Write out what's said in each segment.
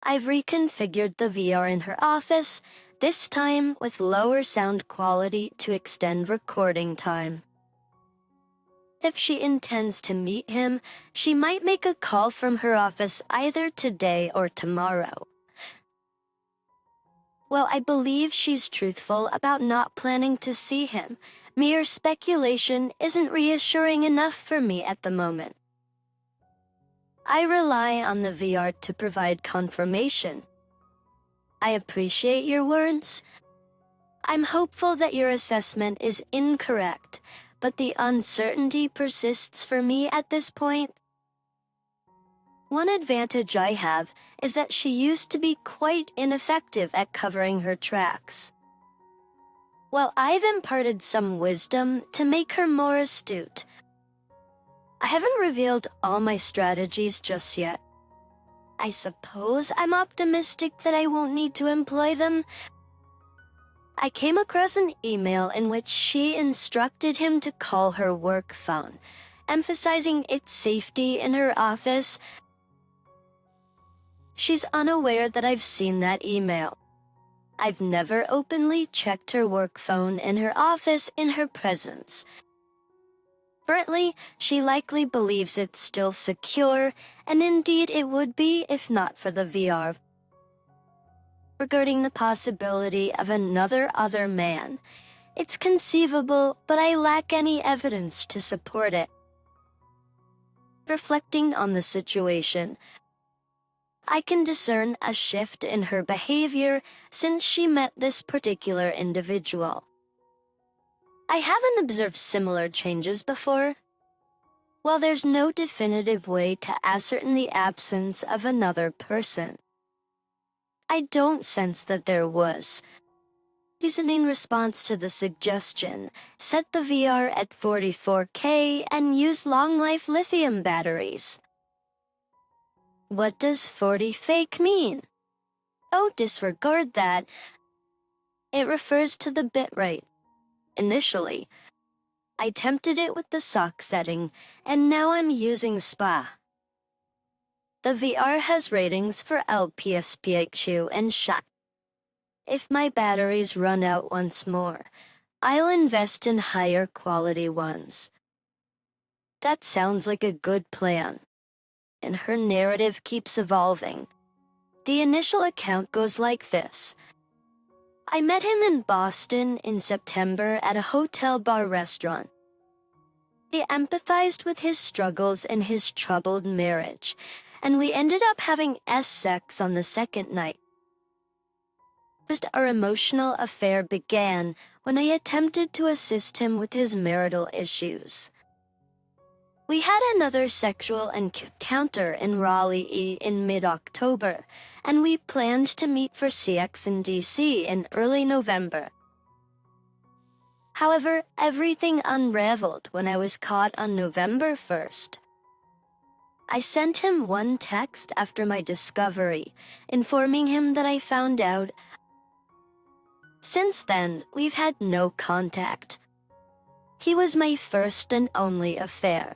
I've reconfigured the VR in her office, this time with lower sound quality to extend recording time. If she intends to meet him, she might make a call from her office either today or tomorrow. Well, I believe she's truthful about not planning to see him. Mere speculation isn't reassuring enough for me at the moment. I rely on the VR to provide confirmation. I appreciate your words. I'm hopeful that your assessment is incorrect, but the uncertainty persists for me at this point. One advantage I have is that she used to be quite ineffective at covering her tracks. Well, I've imparted some wisdom to make her more astute. I haven't revealed all my strategies just yet. I suppose I'm optimistic that I won't need to employ them. I came across an email in which she instructed him to call her work phone, emphasizing its safety in her office. She's unaware that I've seen that email. I've never openly checked her work phone in her office in her presence. Currently, she likely believes it's still secure, and indeed it would be if not for the VR. Regarding the possibility of another other man, it's conceivable, but I lack any evidence to support it. Reflecting on the situation, I can discern a shift in her behavior since she met this particular individual. I haven't observed similar changes before. While there's no definitive way to ascertain the absence of another person, I don't sense that there was. In response to the suggestion, set the VR at 44K and use long-life lithium batteries. What does 40 fake mean? Oh, disregard that. It refers to the bitrate. Initially, I tempted it with the SOC setting, and now I'm using SPA. The VR has ratings for LPSPHU and SHA. If my batteries run out once more, I'll invest in higher quality ones. That sounds like a good plan. And her narrative keeps evolving. The initial account goes like this. I met him in Boston in September at a hotel bar restaurant. He empathized with his struggles and his troubled marriage, and we ended up having sex on the second night. Our emotional affair began when I attempted to assist him with his marital issues. We had another sexual encounter in Raleigh in mid-October, and we planned to meet for CX in DC in early November. However, everything unraveled when I was caught on November 1st. I sent him one text after my discovery, informing him that I found out. Since then, we've had no contact. He was my first and only affair.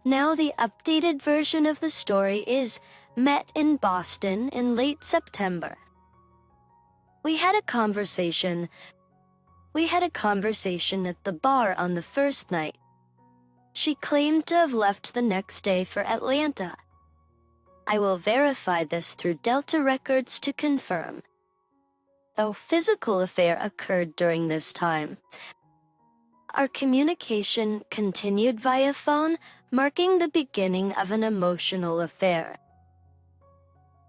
Now the updated version of the story is met in Boston in late September. We had a conversation at the bar on the first night. She claimed to have left the next day for Atlanta. I will verify this through Delta records to confirm. A physical affair occurred during this time. Our communication continued via phone, marking the beginning of an emotional affair.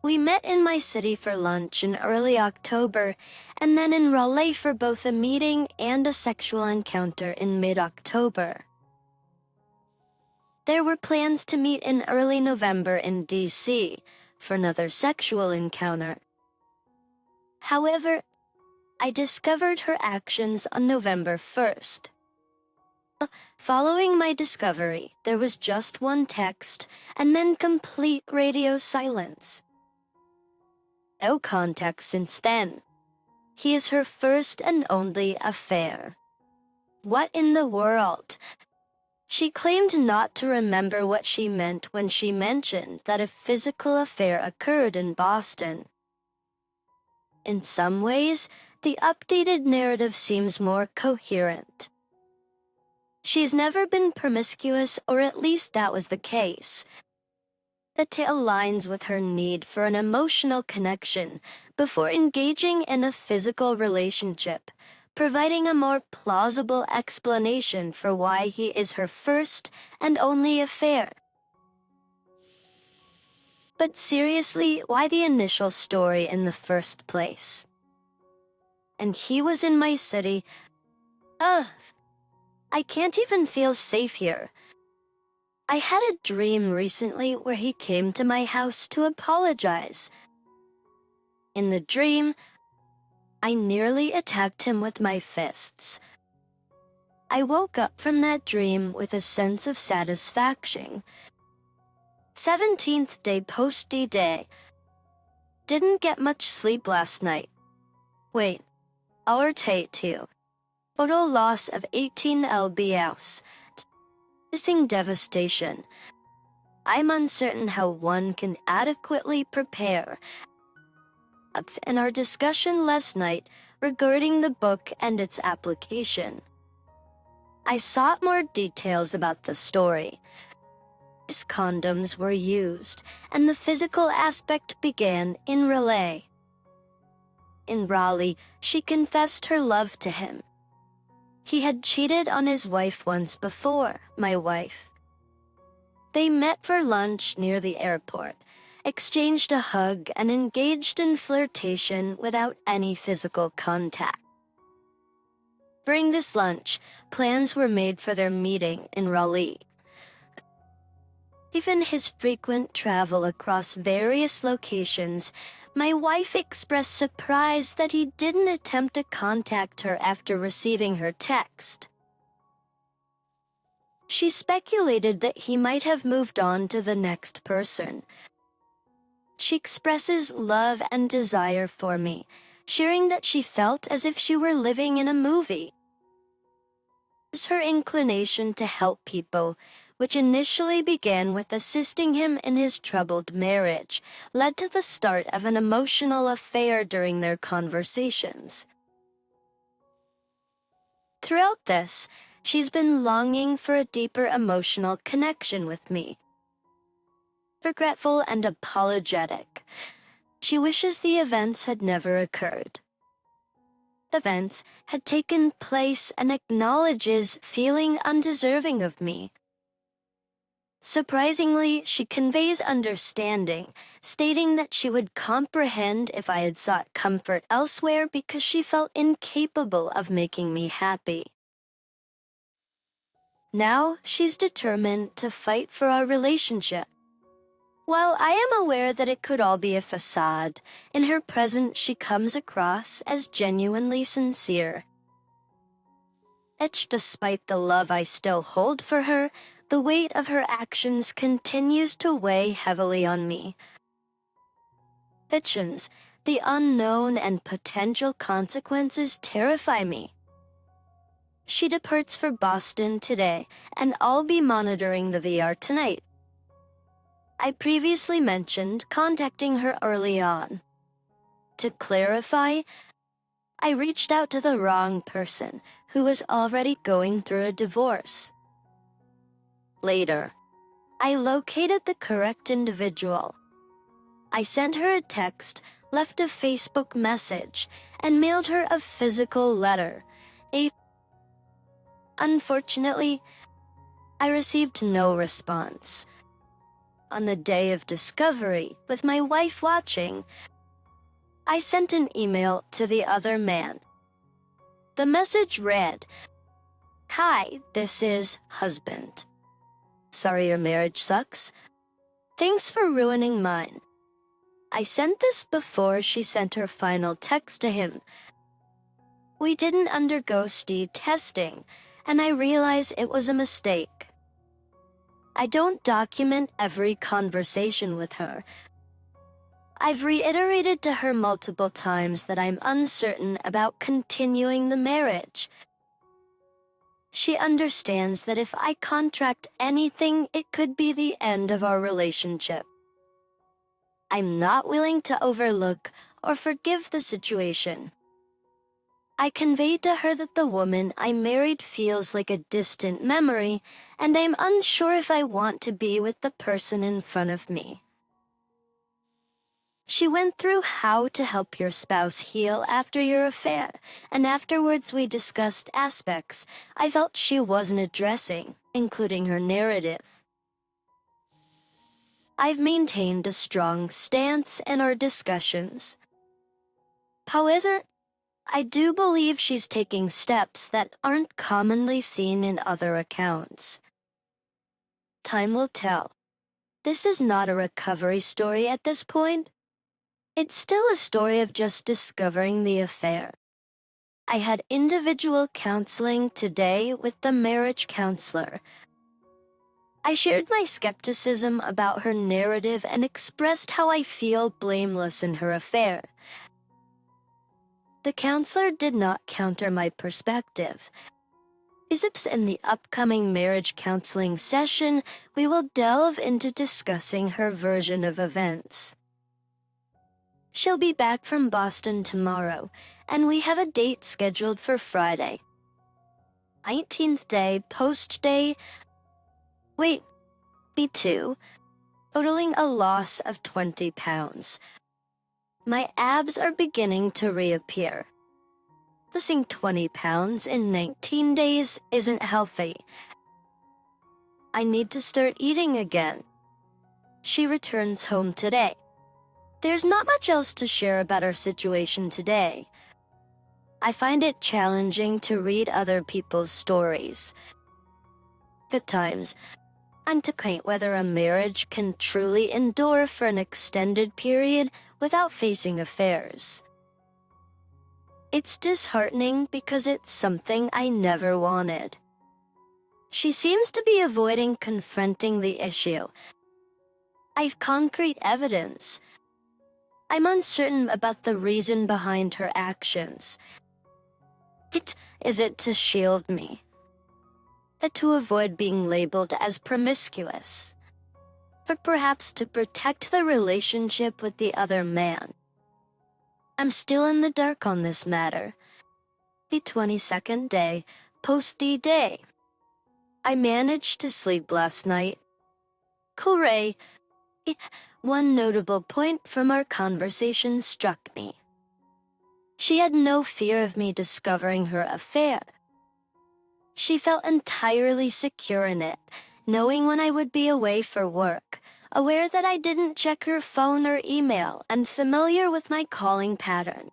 We met in my city for lunch in early October, and then in Raleigh for both a meeting and a sexual encounter in mid-October. There were plans to meet in early November in DC for another sexual encounter. However, I discovered her actions on November 1st. Following my discovery, there was just one text, and then complete radio silence. No contact since then. He is her first and only affair. What in the world? She claimed not to remember what she meant when she mentioned that a physical affair occurred in Boston. In some ways, the updated narrative seems more coherent. She's never been promiscuous, or at least that was the case. The tale aligns with her need for an emotional connection before engaging in a physical relationship, providing a more plausible explanation for why he is her first and only affair. But seriously, why the initial story in the first place? And he was in my city. Ugh, I can't even feel safe here. I had a dream recently where he came to my house to apologize. In the dream, I nearly attacked him with my fists. I woke up from that dream with a sense of satisfaction. 17th day post D-Day. Didn't get much sleep last night. Wait, hour too. Total loss of 18 lbs. Missing devastation. I'm uncertain how one can adequately prepare. In our discussion last night regarding the book and its application, I sought more details about the story. These condoms were used, and the physical aspect began in Raleigh. In Raleigh, she confessed her love to him. He had cheated on his wife once before, my wife. They met for lunch near the airport, exchanged a hug, and engaged in flirtation without any physical contact. During this lunch, plans were made for their meeting in Raleigh. Given his frequent travel across various locations, my wife expressed surprise that he didn't attempt to contact her after receiving her text. She speculated that he might have moved on to the next person. She expresses love and desire for me, sharing that she felt as if she were living in a movie. Her inclination to help people, which initially began with assisting him in his troubled marriage, led to the start of an emotional affair during their conversations. Throughout this, she's been longing for a deeper emotional connection with me. Regretful and apologetic, she wishes the events had never occurred. Events had taken place and acknowledges feeling undeserving of me. Surprisingly, she conveys understanding, stating that she would comprehend if I had sought comfort elsewhere because she felt incapable of making me happy. Now, she's determined to fight for our relationship. While I am aware that it could all be a facade, in her presence she comes across as genuinely sincere. Despite the love I still hold for her, the weight of her actions continues to weigh heavily on me. The unknown and potential consequences terrify me. She departs for Boston today, and I'll be monitoring the VR tonight. I previously mentioned contacting her early on. To clarify, I reached out to the wrong person who was already going through a divorce. Later, I located the correct individual. I sent her a text, left a Facebook message, and mailed her a physical letter. Unfortunately, I received no response. On the day of discovery, with my wife watching, I sent an email to the other man. The message read, "Hi, this is husband. Sorry your marriage sucks. Thanks for ruining mine." I sent this before she sent her final text to him. We didn't undergo speed testing, and I realize it was a mistake. I don't document every conversation with her. I've reiterated to her multiple times that I'm uncertain about continuing the marriage. She understands that if I contract anything, it could be the end of our relationship. I'm not willing to overlook or forgive the situation. I conveyed to her that the woman I married feels like a distant memory, and I'm unsure if I want to be with the person in front of me. She went through how to help your spouse heal after your affair, and afterwards we discussed aspects I felt she wasn't addressing, including her narrative. I've maintained a strong stance in our discussions. However, I do believe she's taking steps that aren't commonly seen in other accounts. Time will tell. This is not a recovery story at this point. It's still a story of just discovering the affair. I had individual counseling today with the marriage counselor. I shared my skepticism about her narrative and expressed how I feel blameless in her affair. The counselor did not counter my perspective. In the upcoming marriage counseling session, we will delve into discussing her version of events. She'll be back from Boston tomorrow, and we have a date scheduled for Friday. 19th day, post-day. Wait, me too. Totaling a loss of 20 pounds. My abs are beginning to reappear. Losing 20 pounds in 19 days isn't healthy. I need to start eating again. She returns home today. There's not much else to share about our situation today. I find it challenging to read other people's stories. At times, and to paint whether a marriage can truly endure for an extended period without facing affairs. It's disheartening because it's something I never wanted. She seems to be avoiding confronting the issue. I've concrete evidence. I'm uncertain about the reason behind her actions. Is it to shield me? To avoid being labeled as promiscuous? Or perhaps to protect the relationship with the other man? I'm still in the dark on this matter. The 22nd day, post-D-Day. I managed to sleep last night. Hooray! One notable point from our conversation struck me. She had no fear of me discovering her affair. She felt entirely secure in it, knowing when I would be away for work, aware that I didn't check her phone or email, and familiar with my calling pattern.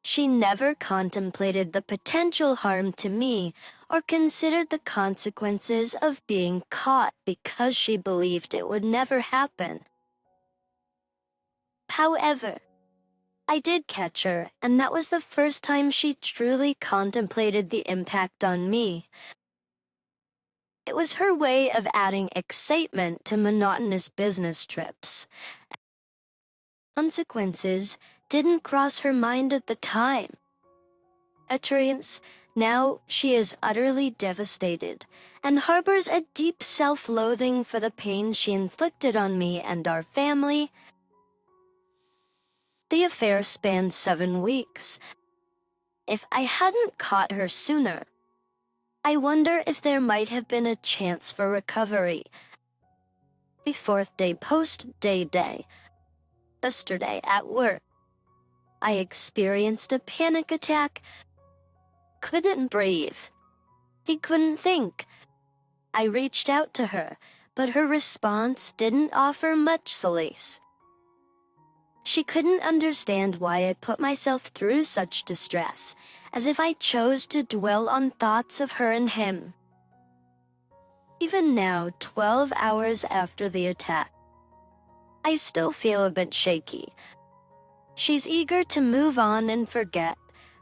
She never contemplated the potential harm to me or considered the consequences of being caught because she believed it would never happen. However, I did catch her, and that was the first time she truly contemplated the impact on me. It was her way of adding excitement to monotonous business trips. Consequences didn't cross her mind at the time. Now she is utterly devastated and harbors a deep self-loathing for the pain she inflicted on me and our family. The affair spanned 7 weeks. If I hadn't caught her sooner, I wonder if there might have been a chance for recovery. The 4th day, post-day. Yesterday at work, I experienced a panic attack. Couldn't breathe. He couldn't think. I reached out to her, but her response didn't offer much solace. She couldn't understand why I put myself through such distress, as if I chose to dwell on thoughts of her and him. Even now, 12 hours after the attack, I still feel a bit shaky. She's eager to move on and forget,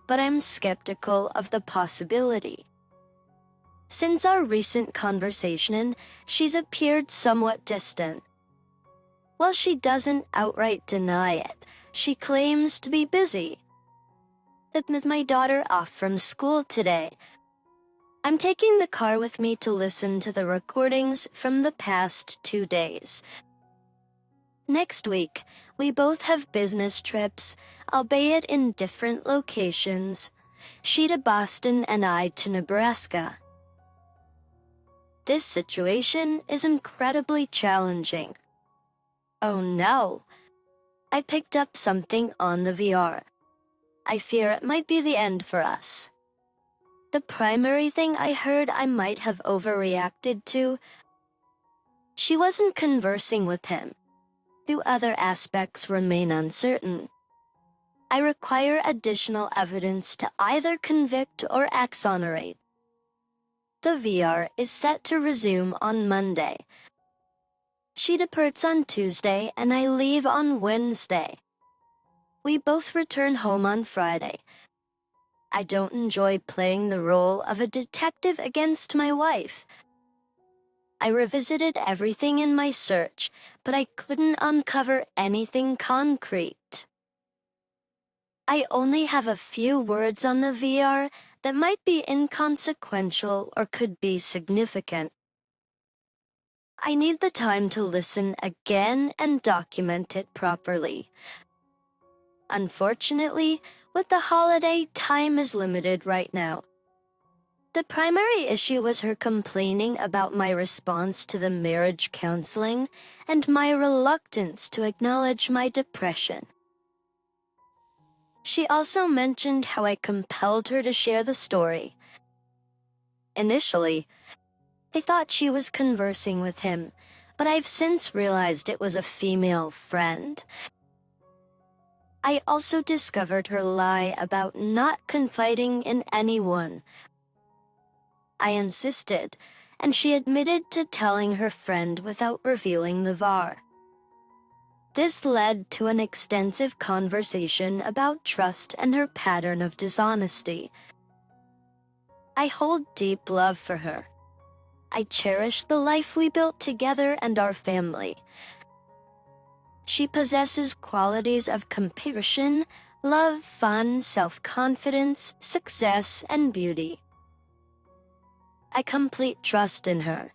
but I'm skeptical of the possibility. Since our recent conversation, she's appeared somewhat distant. While she doesn't outright deny it, she claims to be busy. with my daughter off from school today. I'm taking the car with me to listen to the recordings from the past 2 days. Next week, we both have business trips, albeit in different locations. She to Boston and I to Nebraska. This situation is incredibly challenging. Oh no! I picked up something on the VR. I fear it might be the end for us. The primary thing I heard I might have overreacted to. She wasn't conversing with him. The other aspects remain uncertain. I require additional evidence to either convict or exonerate. The VR is set to resume on Monday. She departs on Tuesday and I leave on Wednesday. We both return home on Friday. I don't enjoy playing the role of a detective against my wife. I revisited everything in my search, but I couldn't uncover anything concrete. I only have a few words on the VR that might be inconsequential or could be significant. I need the time to listen again and document it properly. Unfortunately, with the holiday, time is limited right now. The primary issue was her complaining about my response to the marriage counseling and my reluctance to acknowledge my depression. She also mentioned how I compelled her to share the story. Initially, I thought she was conversing with him, but I've since realized it was a female friend. I also discovered her lie about not confiding in anyone. I insisted, and she admitted to telling her friend without revealing the VAR. This led to an extensive conversation about trust and her pattern of dishonesty. I hold deep love for her. I cherish the life we built together and our family. She possesses qualities of compassion, love, fun, self-confidence, success, and beauty. I complete trust in her.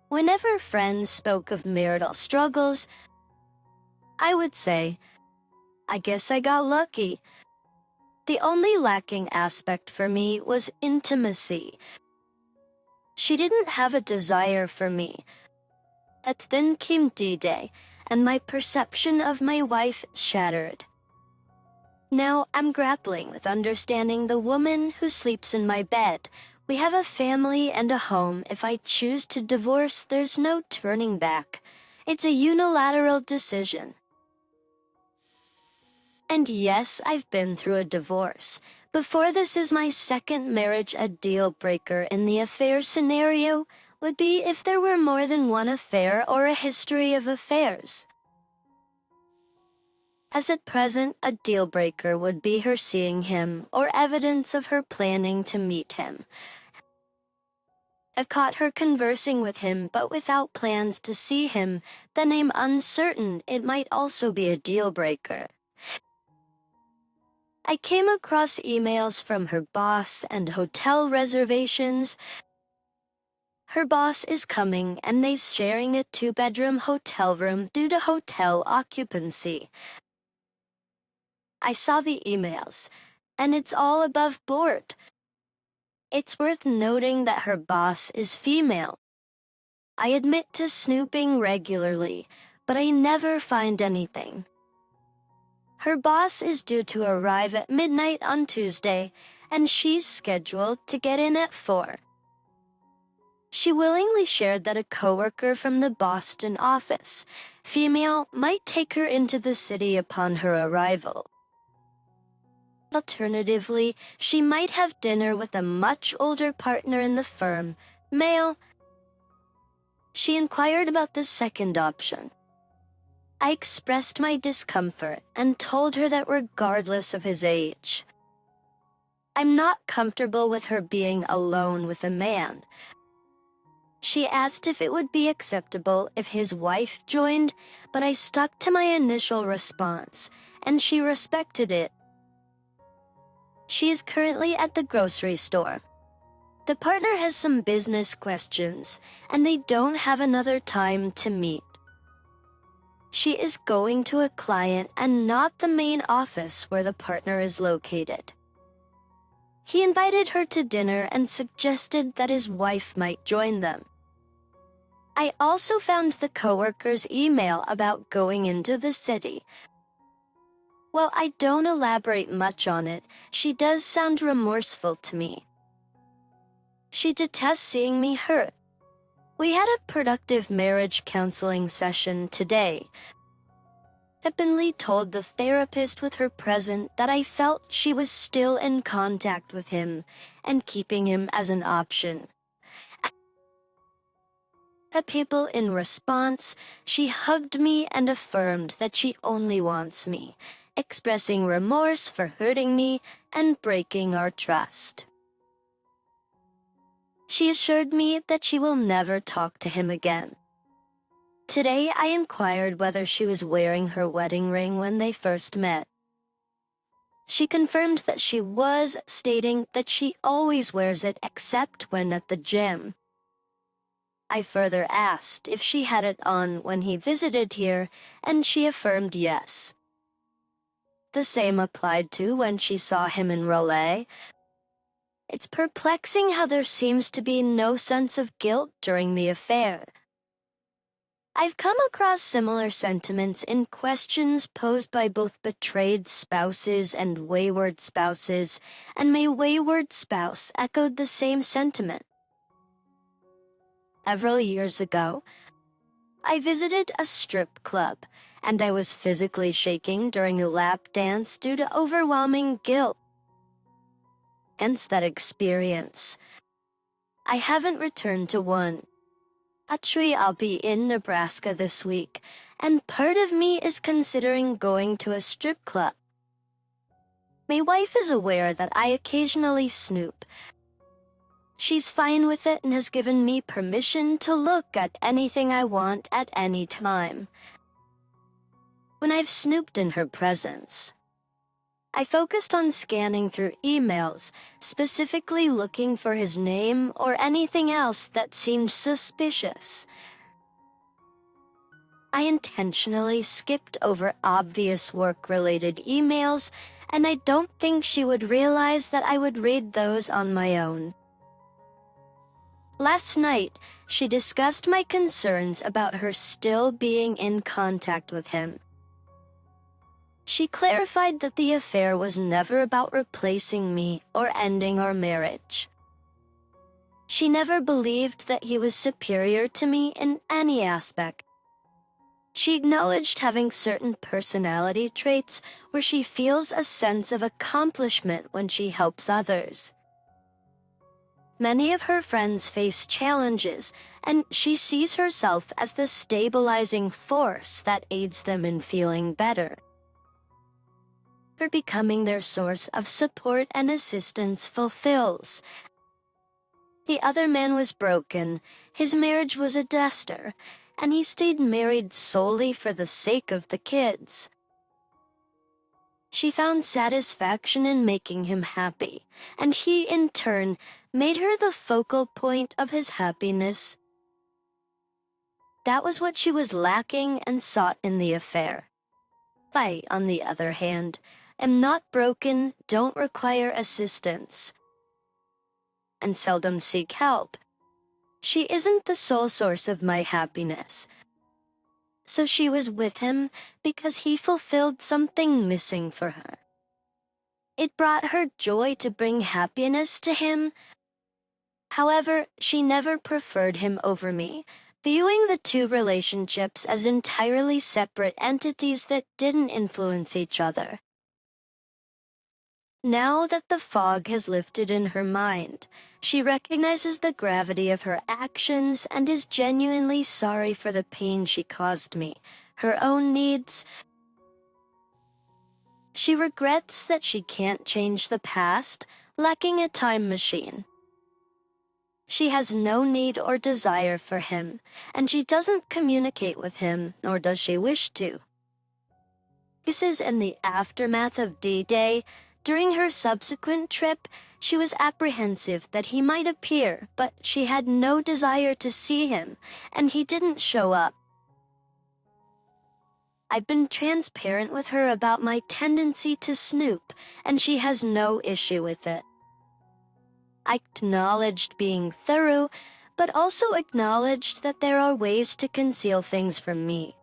Whenever friends spoke of marital struggles, I would say, I guess I got lucky. The only lacking aspect for me was intimacy. She didn't have a desire for me. But then came D-Day, and my perception of my wife shattered. Now I'm grappling with understanding the woman who sleeps in my bed. We have a family and a home. If I choose to divorce, there's no turning back. It's a unilateral decision. And yes, I've been through a divorce. Before this is my second marriage. A deal breaker in the affair scenario would be if there were more than one affair or a history of affairs. As at present, a deal breaker would be her seeing him or evidence of her planning to meet him. I've caught her conversing with him but without plans to see him, then I'm uncertain it might also be a deal breaker. I came across emails from her boss and hotel reservations. Her boss is coming and they're sharing a 2-bedroom hotel room due to hotel occupancy. I saw the emails, and it's all above board. It's worth noting that her boss is female. I admit to snooping regularly, but I never find anything. Her boss is due to arrive at midnight on Tuesday, and she's scheduled to get in at 4. She willingly shared that a coworker from the Boston office, female, might take her into the city upon her arrival. Alternatively, she might have dinner with a much older partner in the firm, male. She inquired about the second option. I expressed my discomfort and told her that regardless of his age, I'm not comfortable with her being alone with a man. She asked if it would be acceptable if his wife joined, but I stuck to my initial response, and she respected it. She is currently at the grocery store. The partner has some business questions, and they don't have another time to meet. She is going to a client and not the main office where the partner is located. He invited her to dinner and suggested that his wife might join them. I also found the coworker's email about going into the city. While I don't elaborate much on it, she does sound remorseful to me. She detests seeing me hurt. We had a productive marriage counseling session today. Openly told the therapist with her present that I felt she was still in contact with him and keeping him as an option. At people in response, she hugged me and affirmed that she only wants me, expressing remorse for hurting me and breaking our trust. She assured me that she will never talk to him again. Today, I inquired whether she was wearing her wedding ring when they first met. She confirmed that she was, stating that she always wears it except when at the gym. I further asked if she had it on when he visited here, and she affirmed yes. The same applied to when she saw him in Relais. It's perplexing how there seems to be no sense of guilt during the affair. I've come across similar sentiments in questions posed by both betrayed spouses and wayward spouses, and my wayward spouse echoed the same sentiment. Several years ago, I visited a strip club, and I was physically shaking during a lap dance due to overwhelming guilt. Hence that experience. I haven't returned to one. Actually, I'll be in Nebraska this week, and part of me is considering going to a strip club. My wife is aware that I occasionally snoop. She's fine with it and has given me permission to look at anything I want at any time. When I've snooped in her presence, I focused on scanning through emails, specifically looking for his name or anything else that seemed suspicious. I intentionally skipped over obvious work-related emails, and I don't think she would realize that I would read those on my own. Last night, she discussed my concerns about her still being in contact with him. She clarified that the affair was never about replacing me or ending our marriage. She never believed that he was superior to me in any aspect. She acknowledged having certain personality traits where she feels a sense of accomplishment when she helps others. Many of her friends face challenges, and she sees herself as the stabilizing force that aids them in feeling better. For becoming their source of support and assistance fulfills. The other man was broken, his marriage was a disaster, and he stayed married solely for the sake of the kids. She found satisfaction in making him happy, and he, in turn, made her the focal point of his happiness. That was what she was lacking and sought in the affair. I, on the other hand, am not broken, don't require assistance, and seldom seek help. She isn't the sole source of my happiness. So she was with him because he fulfilled something missing for her. It brought her joy to bring happiness to him. However, she never preferred him over me, viewing the two relationships as entirely separate entities that didn't influence each other. Now that the fog has lifted in her mind, she recognizes the gravity of her actions and is genuinely sorry for the pain she caused me, her own needs. She regrets that she can't change the past, lacking a time machine. She has no need or desire for him, and she doesn't communicate with him, nor does she wish to. This is in the aftermath of D-Day. During her subsequent trip, she was apprehensive that he might appear, but she had no desire to see him, and he didn't show up. I've been transparent with her about my tendency to snoop, and she has no issue with it. I acknowledged being thorough, but also acknowledged that there are ways to conceal things from me.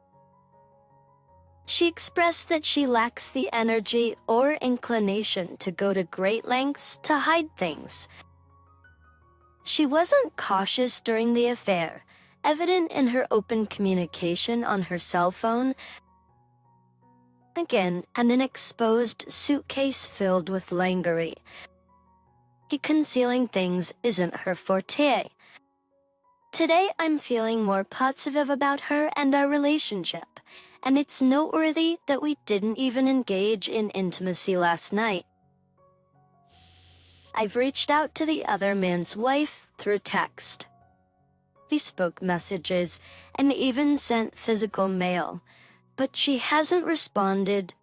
She expressed that she lacks the energy or inclination to go to great lengths to hide things. She wasn't cautious during the affair, evident in her open communication on her cell phone, again, and an exposed suitcase filled with lingerie. Concealing things isn't her forte. Today, I'm feeling more positive about her and our relationship, and it's noteworthy that we didn't even engage in intimacy last night. I've reached out to the other man's wife through text. We spoke messages and even sent physical mail, but she hasn't responded.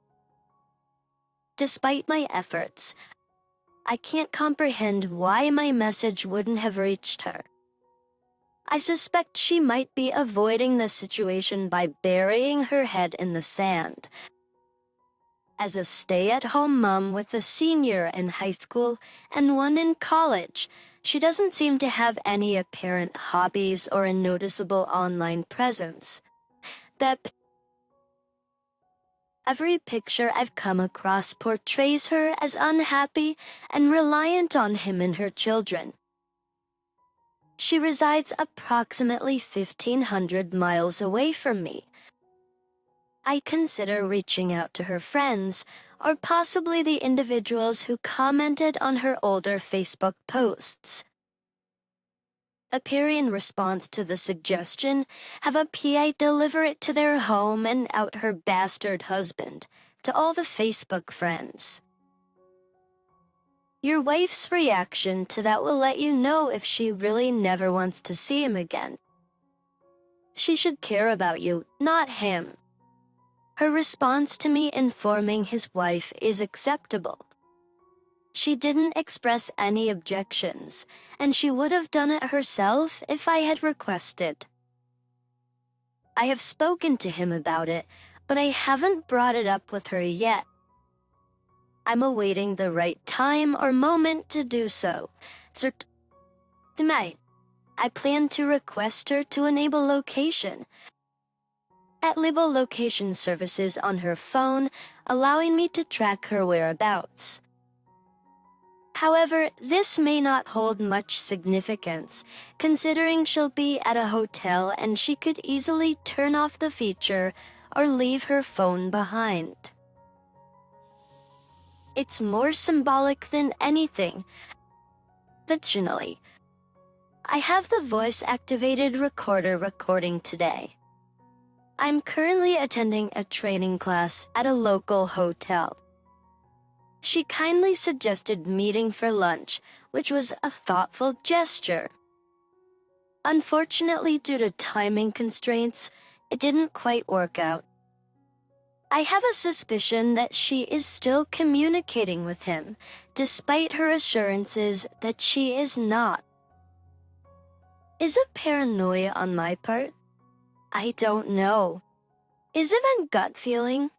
Despite my efforts, I can't comprehend why my message wouldn't have reached her. I suspect she might be avoiding the situation by burying her head in the sand. As a stay-at-home mom with a senior in high school and one in college, she doesn't seem to have any apparent hobbies or a noticeable online presence. Every picture I've come across portrays her as unhappy and reliant on him and her children. She resides approximately 1,500 miles away from me. I consider reaching out to her friends, or possibly the individuals who commented on her older Facebook posts. Appear in response to the suggestion, have a PA deliver it to their home and out her bastard husband to all the Facebook friends. Your wife's reaction to that will let you know if she really never wants to see him again. She should care about you, not him. Her response to me informing his wife is acceptable. She didn't express any objections, and she would have done it herself if I had requested. I have spoken to him about it, but I haven't brought it up with her yet. I'm awaiting the right time or moment to do so. Tonight, I plan to request her to enable location services on her phone, allowing me to track her whereabouts. However, this may not hold much significance, considering she'll be at a hotel and she could easily turn off the feature or leave her phone behind. It's more symbolic than anything. Additionally, I have the voice-activated recorder recording today. I'm currently attending a training class at a local hotel. She kindly suggested meeting for lunch, which was a thoughtful gesture. Unfortunately, due to timing constraints, it didn't quite work out. I have a suspicion that she is still communicating with him, despite her assurances that she is not. Is it paranoia on my part? I don't know. Is it a gut feeling?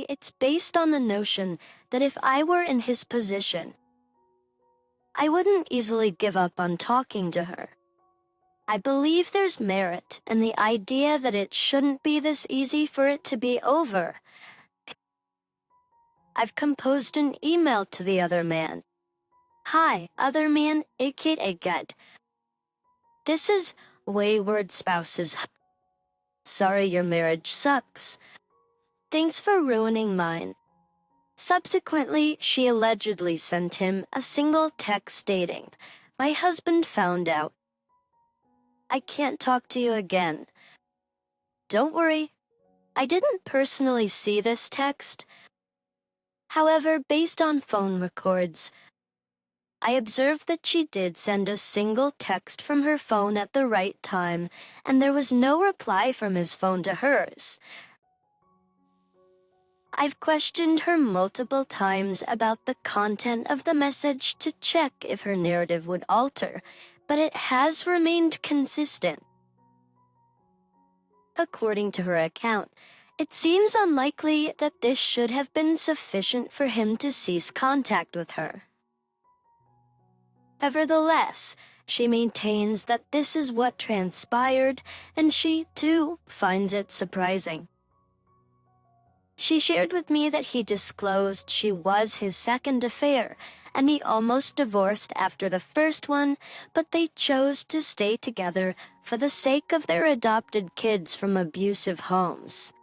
It's based on the notion that if I were in his position, I wouldn't easily give up on talking to her. I believe there's merit in the idea that it shouldn't be this easy for it to be over. I've composed an email to the other man. Hi, other man, aka Ged. This is Wayward Spouses. Sorry your marriage sucks. Thanks for ruining mine. Subsequently, she allegedly sent him a single text stating, "My husband found out. I can't talk to you again." Don't worry, I didn't personally see this text. However, based on phone records, I observed that she did send a single text from her phone at the right time, and there was no reply from his phone to hers. I've questioned her multiple times about the content of the message to check if her narrative would alter, but it has remained consistent. According to her account, it seems unlikely that this should have been sufficient for him to cease contact with her. Nevertheless, she maintains that this is what transpired, and she, too, finds it surprising. She shared with me that he disclosed she was his second affair, and he almost divorced after the first one, but they chose to stay together for the sake of their adopted kids from abusive homes.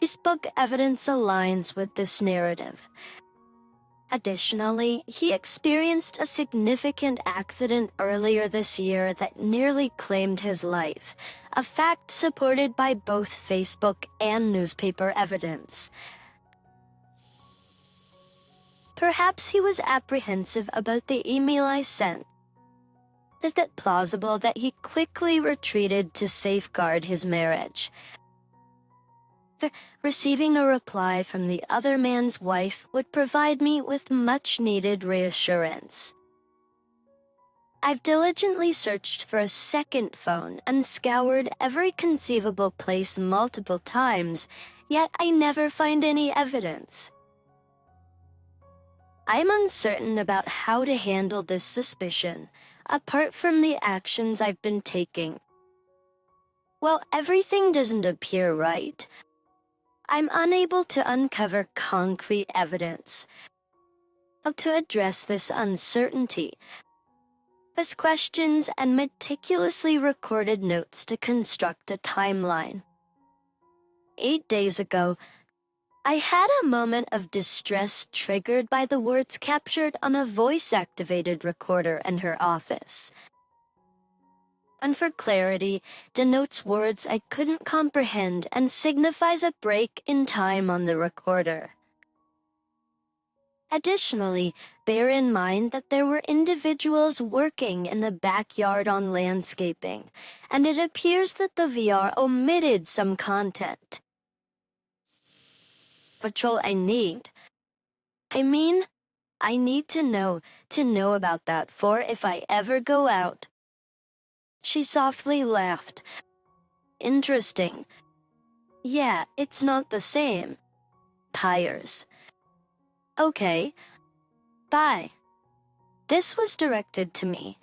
Facebook evidence aligns with this narrative. Additionally, he experienced a significant accident earlier this year that nearly claimed his life, a fact supported by both Facebook and newspaper evidence. Perhaps he was apprehensive about the email I sent. Is it plausible that he quickly retreated to safeguard his marriage? Receiving a reply from the other man's wife would provide me with much-needed reassurance. I've diligently searched for a second phone and scoured every conceivable place multiple times, yet I never find any evidence. I'm uncertain about how to handle this suspicion, apart from the actions I've been taking. While everything doesn't appear right, I'm unable to uncover concrete evidence. To address this uncertainty, as questions and meticulously recorded notes to construct a timeline. 8 days ago, I had a moment of distress triggered by the words captured on a voice-activated recorder in her office. And for clarity, denotes words I couldn't comprehend and signifies a break in time on the recorder. Additionally, bear in mind that there were individuals working in the backyard on landscaping, and it appears that the VR omitted some content. Patrol I need to know about that for if I ever go out. She softly laughed. Interesting. Yeah, it's not the same. Tires. Okay. Bye. This was directed to me.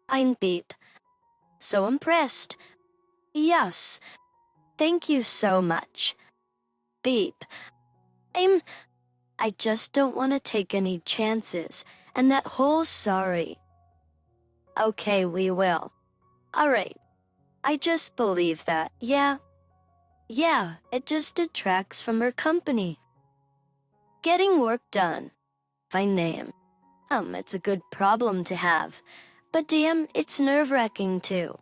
I'm beat. So impressed. Yes. Thank you so much. Beep. I just don't want to take any chances, and that whole sorry. Okay, we will. Alright. I just believe that, yeah. Yeah, it just detracts from her company. Getting work done. Fine name. It's a good problem to have. But damn, it's nerve-wracking too.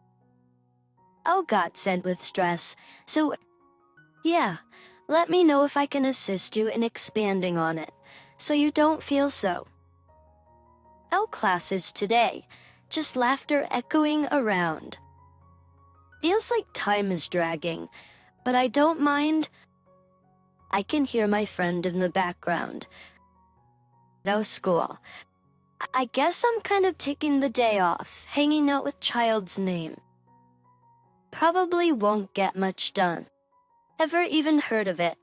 Oh, God said with stress. So, yeah, let me know if I can assist you in expanding on it, so you don't feel so. Oh, classes today. Just laughter echoing around. Feels like time is dragging, but I don't mind. I can hear my friend in the background. No school. I guess I'm kind of taking the day off, hanging out with child's name. Probably won't get much done. Ever even heard of it?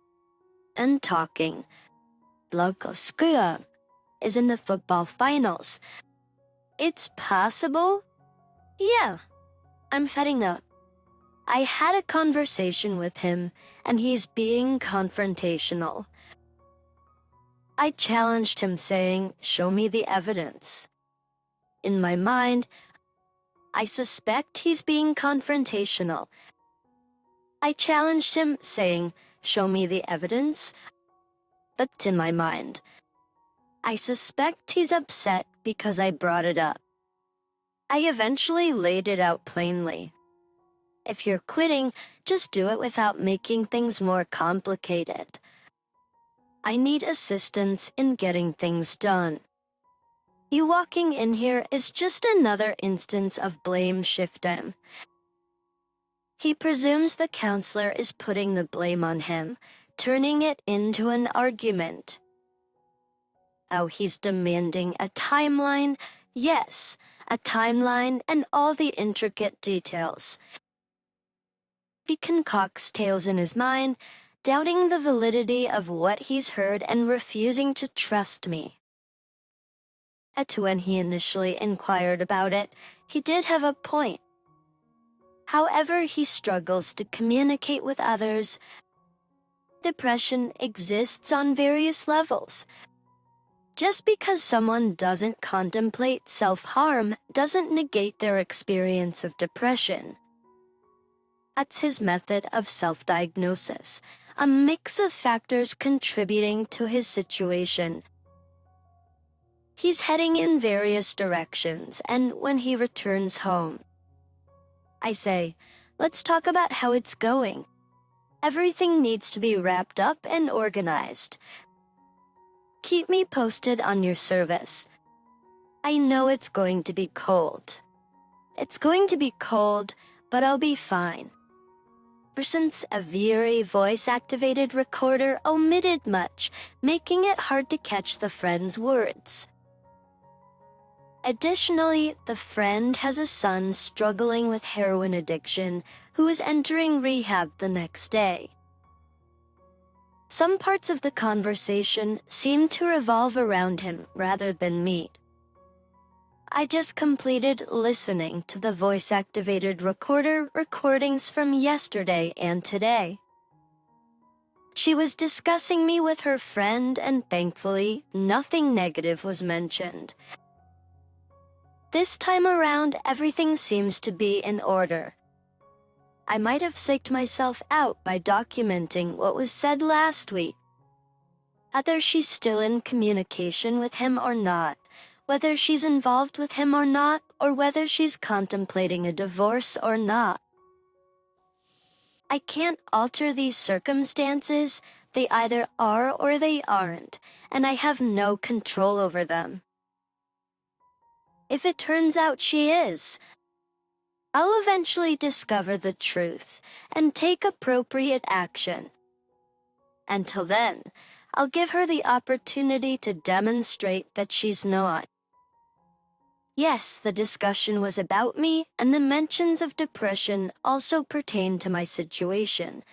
And talking. Local school is in the football finals. It's possible? Yeah, I'm fetting up. I had a conversation with him, and he's being confrontational. I challenged him saying, show me the evidence. In my mind, I suspect he's being confrontational. I challenged him saying, show me the evidence. But in my mind, I suspect he's upset because I brought it up. I eventually laid it out plainly. If you're quitting, just do it without making things more complicated. I need assistance in getting things done. You walking in here is just another instance of blame shifting. He presumes the counselor is putting the blame on him, turning it into an argument. Oh, he's demanding a timeline. Yes, a timeline and all the intricate details. He concocts tales in his mind, doubting the validity of what he's heard and refusing to trust me. When he initially inquired about it, he did have a point. However, he struggles to communicate with others. Depression exists on various levels. Just because someone doesn't contemplate self-harm doesn't negate their experience of depression. That's his method of self-diagnosis, a mix of factors contributing to his situation. He's heading in various directions, and when he returns home, I say, let's talk about how it's going. Everything needs to be wrapped up and organized. Keep me posted on your service. I know it's going to be cold. It's going to be cold, but I'll be fine. Since a very voice-activated recorder omitted much, making it hard to catch the friend's words. Additionally, the friend has a son struggling with heroin addiction who is entering rehab the next day. Some parts of the conversation seem to revolve around him rather than me. I just completed listening to the voice-activated recorder recordings from yesterday and today. She was discussing me with her friend, and thankfully, nothing negative was mentioned. This time around, everything seems to be in order. I might have psyched myself out by documenting what was said last week. Whether she's still in communication with him or not, whether she's involved with him or not, or whether she's contemplating a divorce or not. I can't alter these circumstances. They either are or they aren't, and I have no control over them. If it turns out she is, I'll eventually discover the truth and take appropriate action. Until then, I'll give her the opportunity to demonstrate that she's not. Yes, the discussion was about me, and the mentions of depression also pertain to my situation.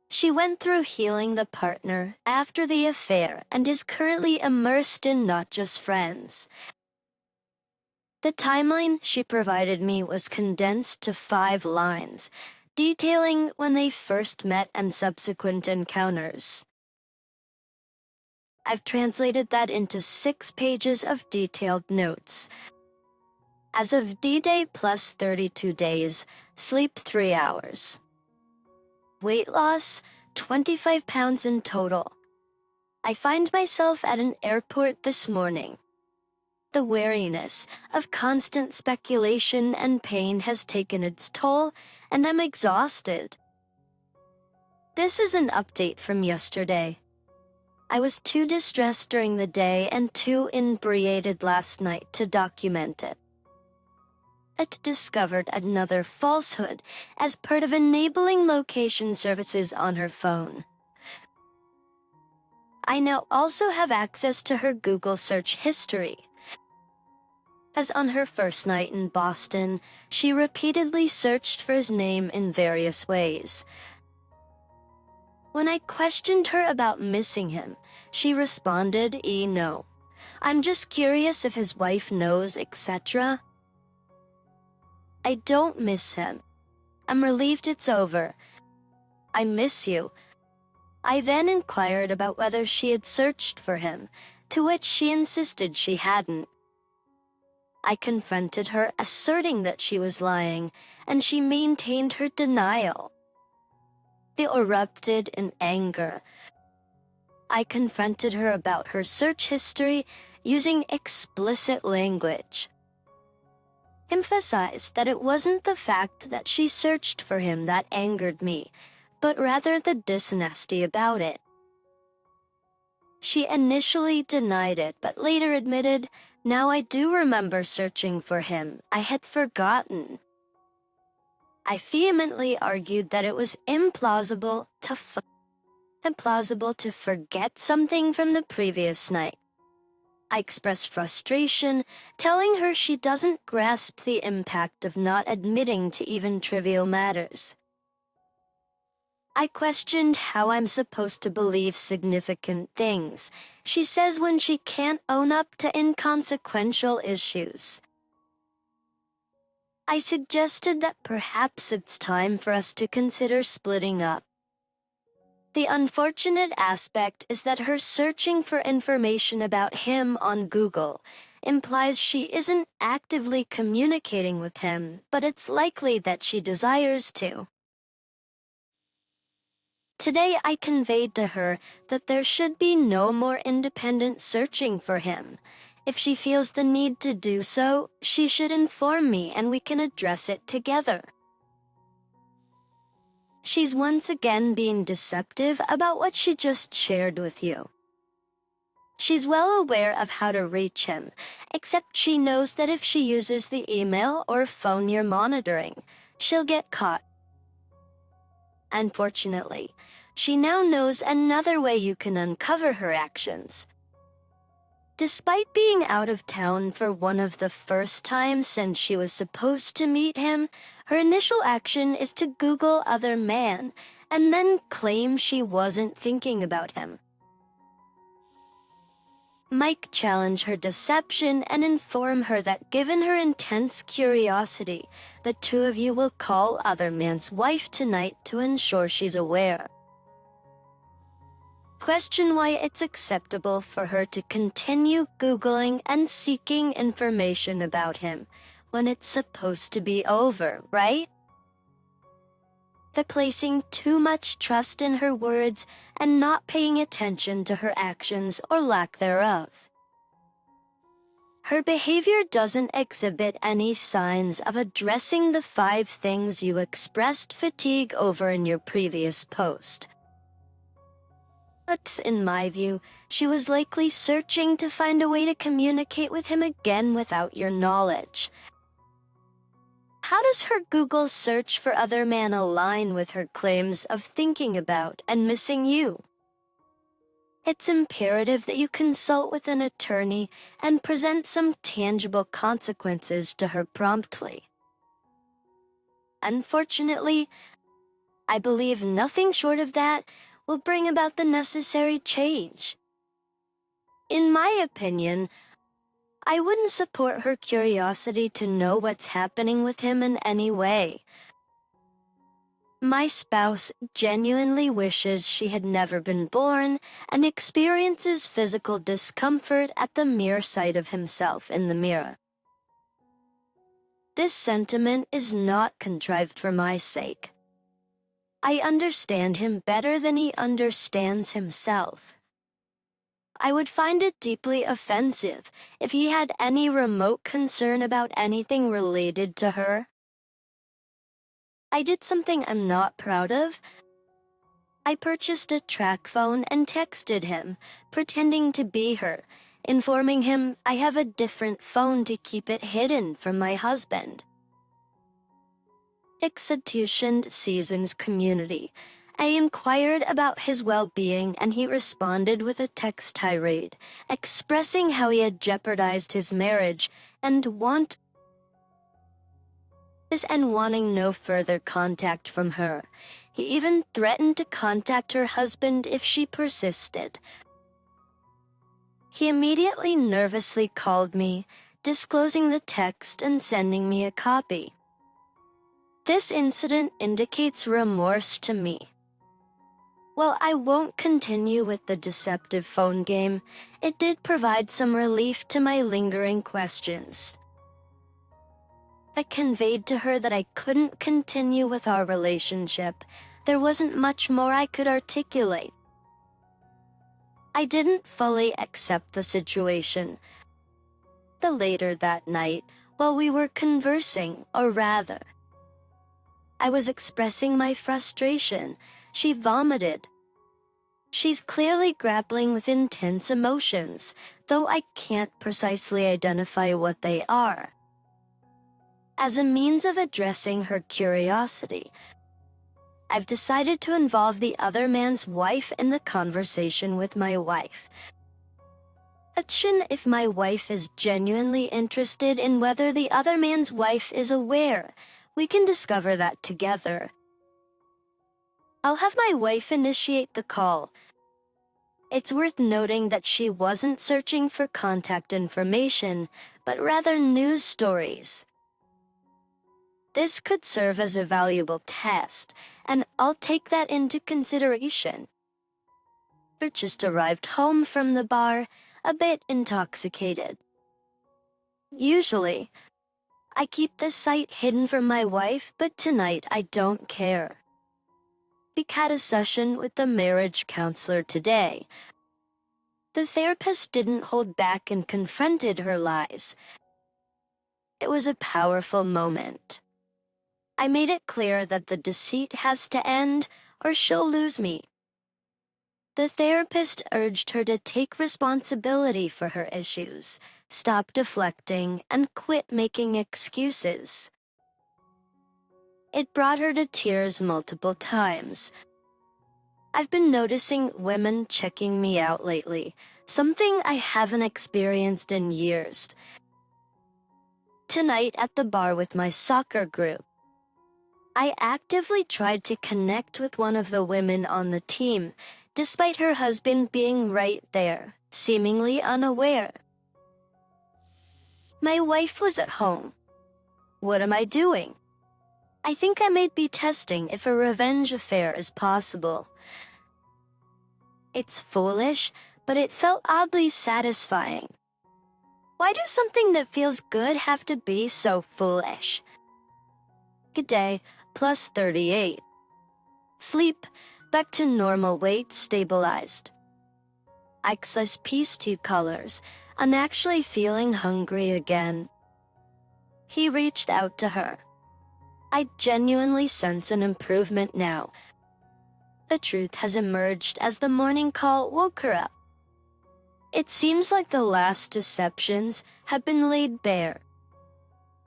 She went through healing the partner after the affair and is currently immersed in not just friends. The timeline she provided me was condensed to 5 lines, detailing when they first met and subsequent encounters. I've translated that into 6 pages of detailed notes. As of D-Day plus 32 days, sleep 3 hours. Weight loss, 25 pounds in total. I find myself at an airport this morning. The weariness of constant speculation and pain has taken its toll, and I'm exhausted. This is an update from yesterday. I was too distressed during the day and too inebriated last night to document it. It discovered another falsehood as part of enabling location services on her phone. I now also have access to her Google search history. As on her first night in Boston, she repeatedly searched for his name in various ways. When I questioned her about missing him, she responded, no. I'm just curious if his wife knows, etc. I don't miss him. I'm relieved it's over. I miss you. I then inquired about whether she had searched for him, to which she insisted she hadn't. I confronted her, asserting that she was lying, and she maintained her denial. They erupted in anger. I confronted her about her search history using explicit language. Emphasized that it wasn't the fact that she searched for him that angered me, but rather the dishonesty about it. She initially denied it, but later admitted, now I do remember searching for him. I had forgotten. I vehemently argued that it was implausible to forget something from the previous night. I expressed frustration, telling her she doesn't grasp the impact of not admitting to even trivial matters. I questioned how I'm supposed to believe significant things, she says, when she can't own up to inconsequential issues. I suggested that perhaps it's time for us to consider splitting up. The unfortunate aspect is that her searching for information about him on Google implies she isn't actively communicating with him, but it's likely that she desires to. Today I conveyed to her that there should be no more independent searching for him. If she feels the need to do so, she should inform me and we can address it together. She's once again being deceptive about what she just shared with you. She's well aware of how to reach him, except she knows that if she uses the email or phone you're monitoring, she'll get caught. Unfortunately, she now knows another way you can uncover her actions. Despite being out of town for one of the first times since she was supposed to meet him, her initial action is to Google other man and then claim she wasn't thinking about him. Mike challenge her deception and inform her that given her intense curiosity, the two of you will call other man's wife tonight to ensure she's aware. Question why it's acceptable for her to continue Googling and seeking information about him when it's supposed to be over, right? The placing too much trust in her words and not paying attention to her actions or lack thereof. Her behavior doesn't exhibit any signs of addressing the 5 things you expressed fatigue over in your previous post. But in my view, she was likely searching to find a way to communicate with him again without your knowledge. How does her Google search for other man align with her claims of thinking about and missing you? It's imperative that you consult with an attorney and present some tangible consequences to her promptly. Unfortunately, I believe nothing short of that will bring about the necessary change. In my opinion, I wouldn't support her curiosity to know what's happening with him in any way. My spouse genuinely wishes she had never been born and experiences physical discomfort at the mere sight of himself in the mirror. This sentiment is not contrived for my sake. I understand him better than he understands himself. I would find it deeply offensive if he had any remote concern about anything related to her. I did something I'm not proud of. I purchased a track phone and texted him, pretending to be her, informing him I have a different phone to keep it hidden from my husband. Execution Seasons community. I inquired about his well-being and he responded with a text tirade, expressing how he had jeopardized his marriage and wanting no further contact from her. He even threatened to contact her husband if she persisted. He immediately nervously called me, disclosing the text and sending me a copy. This incident indicates remorse to me. While I won't continue with the deceptive phone game, it did provide some relief to my lingering questions. I conveyed to her that I couldn't continue with our relationship. There wasn't much more I could articulate. I didn't fully accept the situation. Later that night, while we were conversing, or rather, I was expressing my frustration, she vomited. She's clearly grappling with intense emotions, though I can't precisely identify what they are. As a means of addressing her curiosity, I've decided to involve the other man's wife in the conversation with my wife. Question: if my wife is genuinely interested in whether the other man's wife is aware, we can discover that together. I'll have my wife initiate the call. It's worth noting that she wasn't searching for contact information, but rather news stories. This could serve as a valuable test, and I'll take that into consideration. I just arrived home from the bar, a bit intoxicated. Usually, I keep the sight hidden from my wife, but tonight I don't care. We had a session with the marriage counselor today. The therapist didn't hold back and confronted her lies. It was a powerful moment. I made it clear that the deceit has to end, or she'll lose me. The therapist urged her to take responsibility for her issues, stop deflecting, and quit making excuses. It brought her to tears multiple times. I've been noticing women checking me out lately, something I haven't experienced in years. Tonight at the bar with my soccer group, I actively tried to connect with one of the women on the team, despite her husband being right there, seemingly unaware. My wife was at home. What am I doing? I think I might be testing if a revenge affair is possible. It's foolish, but it felt oddly satisfying. Why do something that feels good have to be so foolish? Good day, plus 38. Sleep, back to normal weight, stabilized. Access peace 2 colors. I'm actually feeling hungry again. He reached out to her. I genuinely sense an improvement now. The truth has emerged as the morning call woke her up. It seems like the last deceptions have been laid bare.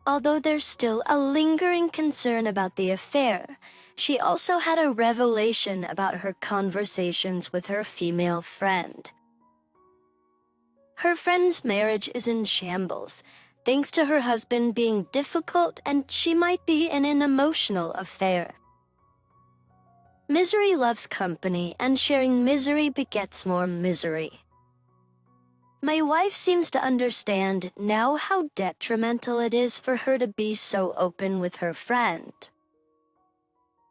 Although there's still a lingering concern about the affair, she also had a revelation about her conversations with her female friend. Her friend's marriage is in shambles, thanks to her husband being difficult, and she might be in an emotional affair. Misery loves company, and sharing misery begets more misery. My wife seems to understand now how detrimental it is for her to be so open with her friend.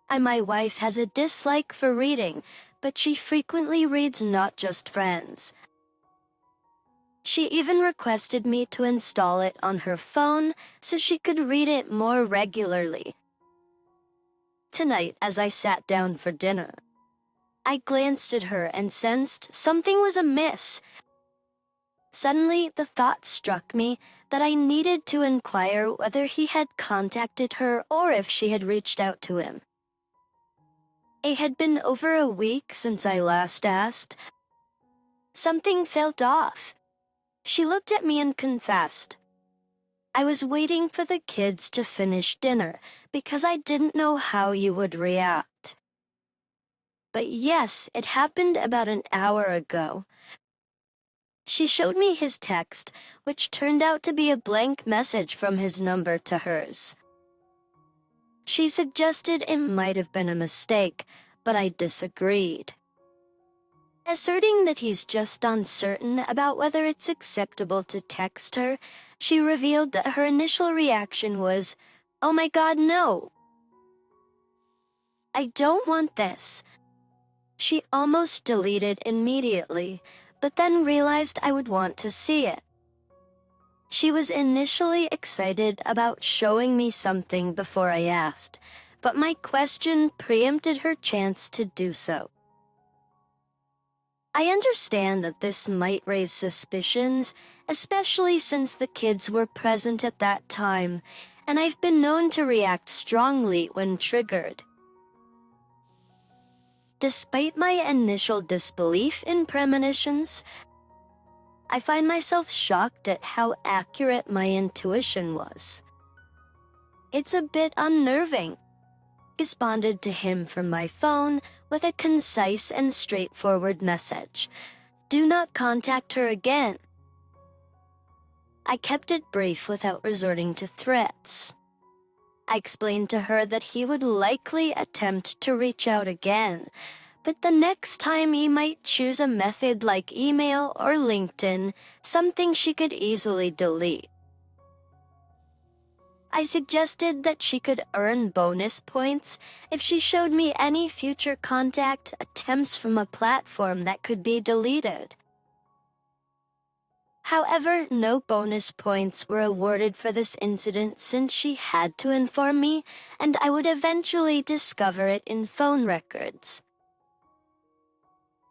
My wife has a dislike for reading, but she frequently reads not just friends. She even requested me to install it on her phone so she could read it more regularly. Tonight, as I sat down for dinner, I glanced at her and sensed something was amiss. Suddenly, the thought struck me that I needed to inquire whether he had contacted her or if she had reached out to him. It had been over a week since I last asked. Something felt off. She looked at me and confessed. I was waiting for the kids to finish dinner because I didn't know how you would react. But yes, it happened about an hour ago. She showed me his text, which turned out to be a blank message from his number to hers. She suggested it might have been a mistake, but I disagreed. Asserting that he's just uncertain about whether it's acceptable to text her, she revealed that her initial reaction was, "Oh my God, no! I don't want this." She almost deleted immediately, but then realized I would want to see it. She was initially excited about showing me something before I asked, but my question preempted her chance to do so. I understand that this might raise suspicions, especially since the kids were present at that time, and I've been known to react strongly when triggered. Despite my initial disbelief in premonitions, I find myself shocked at how accurate my intuition was. It's a bit unnerving. Responded to him from my phone with a concise and straightforward message. Do not contact her again. I kept it brief without resorting to threats. I explained to her that he would likely attempt to reach out again, but the next time he might choose a method like email or LinkedIn, something she could easily delete. I suggested that she could earn bonus points if she showed me any future contact attempts from a platform that could be deleted. However, no bonus points were awarded for this incident since she had to inform me, and I would eventually discover it in phone records.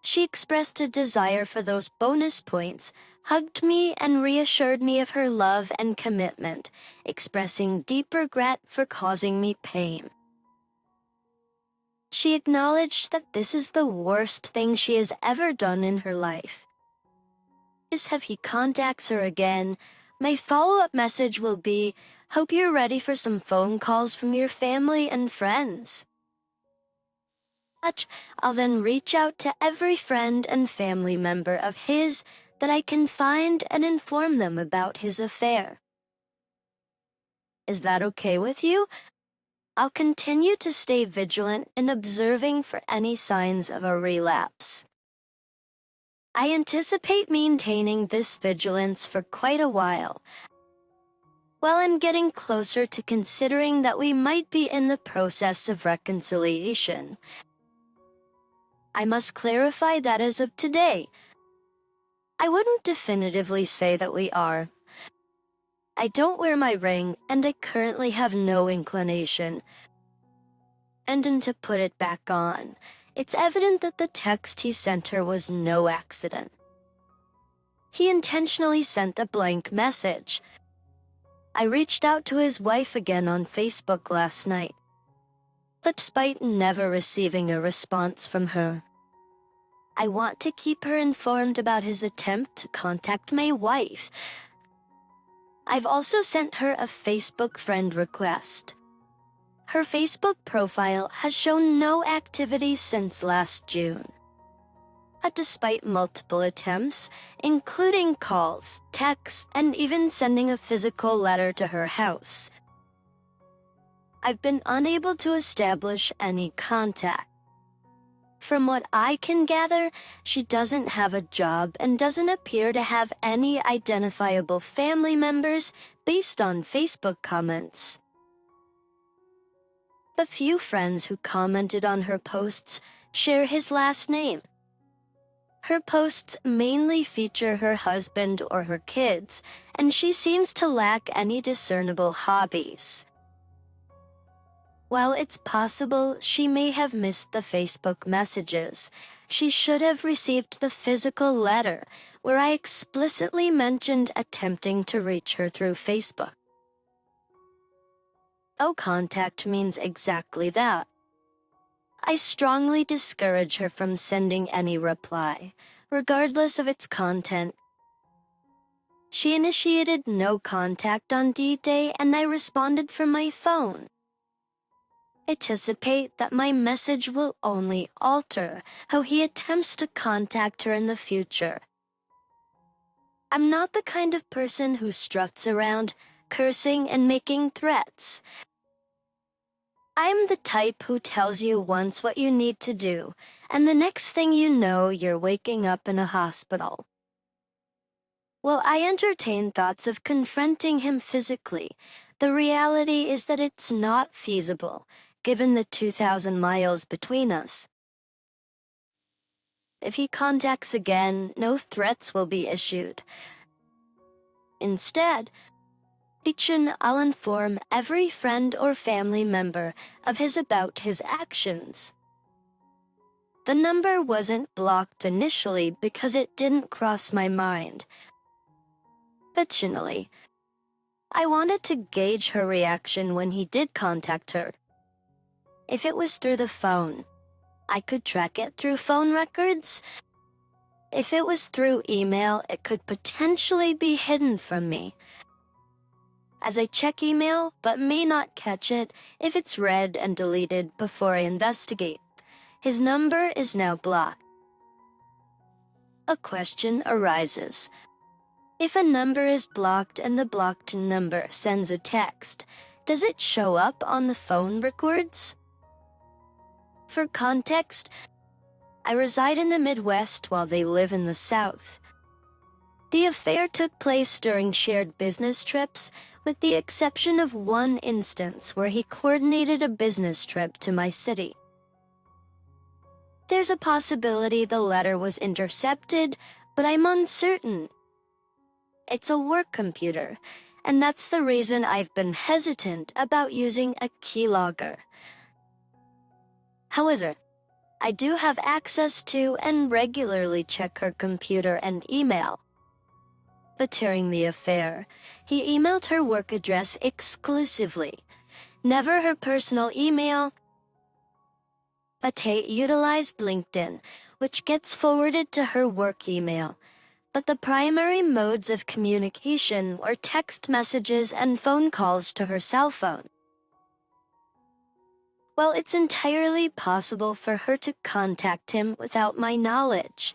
She expressed a desire for those bonus points, hugged me, and reassured me of her love and commitment, expressing deep regret for causing me pain. She acknowledged that this is the worst thing she has ever done in her life. If he contacts her again, my follow-up message will be, "Hope you're ready for some phone calls from your family and friends." I'll then reach out to every friend and family member of his that I can find and inform them about his affair. Is that okay with you? I'll continue to stay vigilant in observing for any signs of a relapse. I anticipate maintaining this vigilance for quite a while. While I'm getting closer to considering that we might be in the process of reconciliation, I must clarify that as of today, I wouldn't definitively say that we are. I don't wear my ring, and I currently have no inclination. And to put it back on, it's evident that the text he sent her was no accident. He intentionally sent a blank message. I reached out to his wife again on Facebook last night, but despite never receiving a response from her, I want to keep her informed about his attempt to contact my wife. I've also sent her a Facebook friend request. Her Facebook profile has shown no activity since last June. Despite multiple attempts, including calls, texts, and even sending a physical letter to her house, I've been unable to establish any contact. From what I can gather, she doesn't have a job and doesn't appear to have any identifiable family members based on Facebook comments. The few friends who commented on her posts share his last name. Her posts mainly feature her husband or her kids, and she seems to lack any discernible hobbies. While it's possible she may have missed the Facebook messages, she should have received the physical letter where I explicitly mentioned attempting to reach her through Facebook. No contact means exactly that. I strongly discourage her from sending any reply, regardless of its content. She initiated no contact on D-Day, and I responded from my phone. Anticipate that my message will only alter how he attempts to contact her in the future. I'm not the kind of person who struts around, cursing and making threats. I'm the type who tells you once what you need to do, and the next thing you know, you're waking up in a hospital. While I entertain thoughts of confronting him physically, the reality is that it's not feasible, given the 2,000 miles between us. If he contacts again, no threats will be issued. Instead, I'll inform every friend or family member of about his actions. The number wasn't blocked initially because it didn't cross my mind. Additionally, I wanted to gauge her reaction when he did contact her. If it was through the phone, I could track it through phone records. If it was through email, it could potentially be hidden from me. as I check email but may not catch it if it's read and deleted before I investigate. His number is now blocked. A question arises. If a number is blocked and the blocked number sends a text, does it show up on the phone records? For context, I reside in the Midwest while they live in the South. The affair took place during shared business trips, with the exception of one instance where he coordinated a business trip to my city. There's a possibility the letter was intercepted, but I'm uncertain. It's a work computer, and that's the reason I've been hesitant about using a keylogger. However, I do have access to and regularly check her computer and email. But during the affair, he emailed her work address exclusively, never her personal email. But Tate utilized LinkedIn, which gets forwarded to her work email. But the primary modes of communication were text messages and phone calls to her cell phone. While it's entirely possible for her to contact him without my knowledge,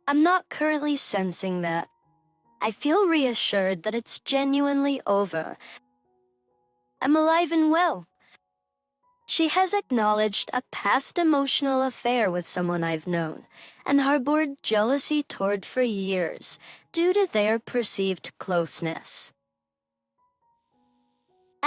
I'm not currently sensing that. I feel reassured that it's genuinely over. I'm alive and well. She has acknowledged a past emotional affair with someone I've known and harbored jealousy toward for years due to their perceived closeness.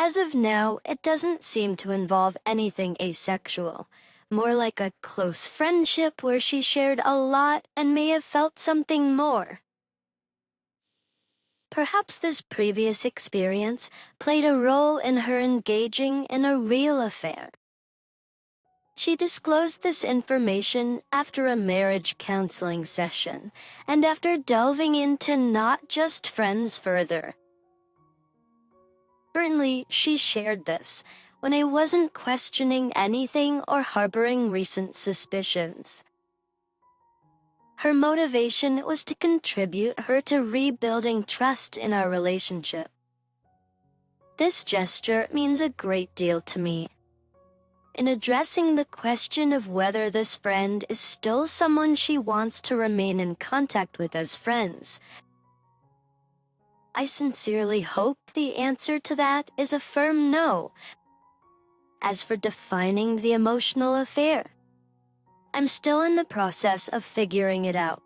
As of now, it doesn't seem to involve anything asexual, more like a close friendship where she shared a lot and may have felt something more. Perhaps this previous experience played a role in her engaging in a real affair. She disclosed this information after a marriage counseling session and after delving into not just friends further. Currently, she shared this when I wasn't questioning anything or harboring recent suspicions. Her motivation was to contribute her to rebuilding trust in our relationship. This gesture means a great deal to me. In addressing the question of whether this friend is still someone she wants to remain in contact with as friends, I sincerely hope the answer to that is a firm no. As for defining the emotional affair, I'm still in the process of figuring it out.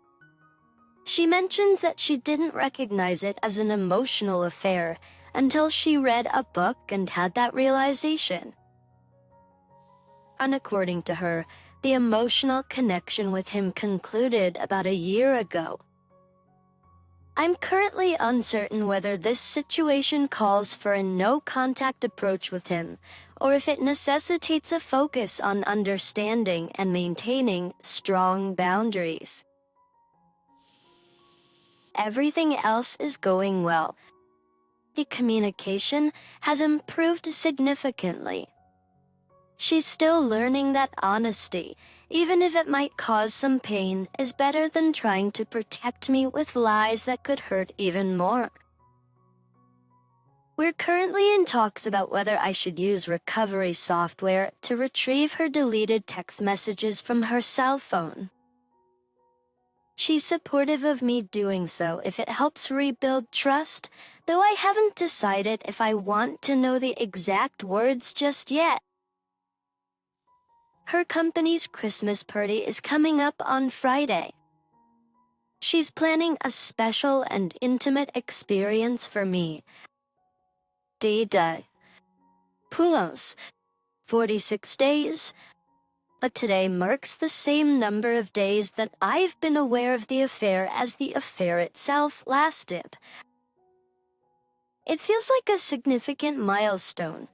She mentions that she didn't recognize it as an emotional affair until she read a book and had that realization. And according to her, the emotional connection with him concluded about a year ago. I'm currently uncertain whether this situation calls for a no-contact approach with him, or if it necessitates a focus on understanding and maintaining strong boundaries. Everything else is going well. The communication has improved significantly. She's still learning that honesty, even if it might cause some pain, is better than trying to protect me with lies that could hurt even more. We're currently in talks about whether I should use recovery software to retrieve her deleted text messages from her cell phone. She's supportive of me doing so if it helps rebuild trust, though I haven't decided if I want to know the exact words just yet. Her company's Christmas party is coming up on Friday. She's planning a special and intimate experience for me. D-Day. Poulos. 46 days. But today marks the same number of days that I've been aware of the affair as the affair itself lasted. It feels like a significant milestone.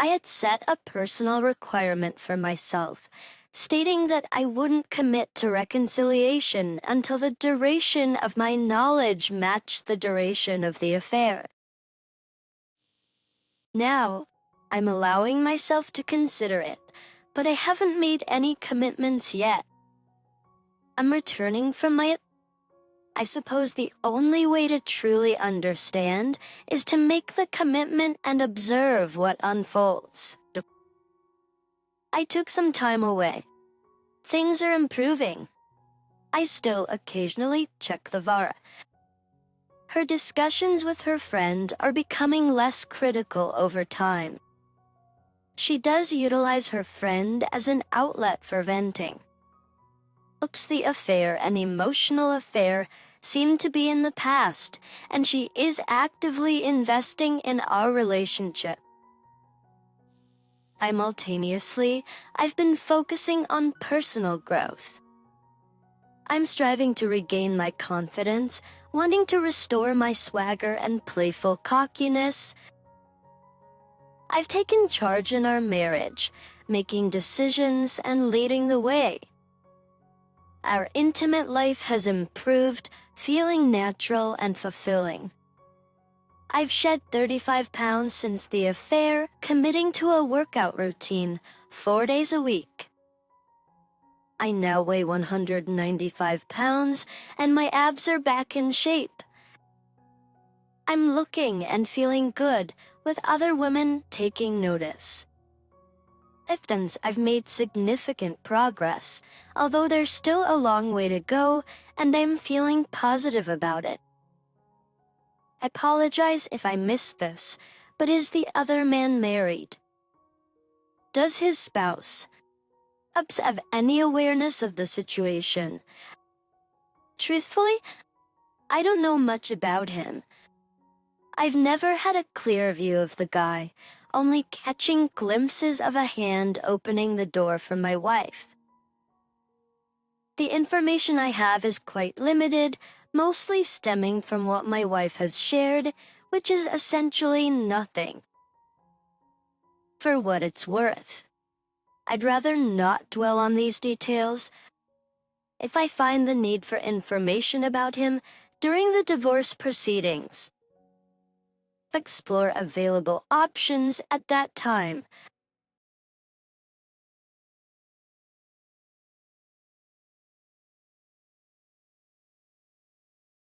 I had set a personal requirement for myself, stating that I wouldn't commit to reconciliation until the duration of my knowledge matched the duration of the affair. Now, I'm allowing myself to consider it, but I haven't made any commitments yet. I'm returning from my I suppose the only way to truly understand is to make the commitment and observe what unfolds. I took some time away. Things are improving. I still occasionally check the VAR. Her discussions with her friend are becoming less critical over time. She does utilize her friend as an outlet for venting. Looks the affair, an emotional affair, seem to be in the past, and she is actively investing in our relationship. Simultaneously, I've been focusing on personal growth. I'm striving to regain my confidence, wanting to restore my swagger and playful cockiness. I've taken charge in our marriage, making decisions and leading the way. Our intimate life has improved, feeling natural and fulfilling. I've shed 35 pounds since the affair, committing to a workout routine 4 days a week. I now weigh 195 pounds, and my abs are back in shape. I'm looking and feeling good, with other women taking notice. I've made significant progress, although there's still a long way to go, and I'm feeling positive about it. I apologize if I missed this, but is the other man married? Does his spouse have any awareness of the situation? Truthfully, I don't know much about him. I've never had a clear view of the guy, only catching glimpses of a hand opening the door for my wife. The information I have is quite limited, mostly stemming from what my wife has shared, which is essentially nothing. For what it's worth, I'd rather not dwell on these details. If I find the need for information about him during the divorce proceedings, explore available options at that time.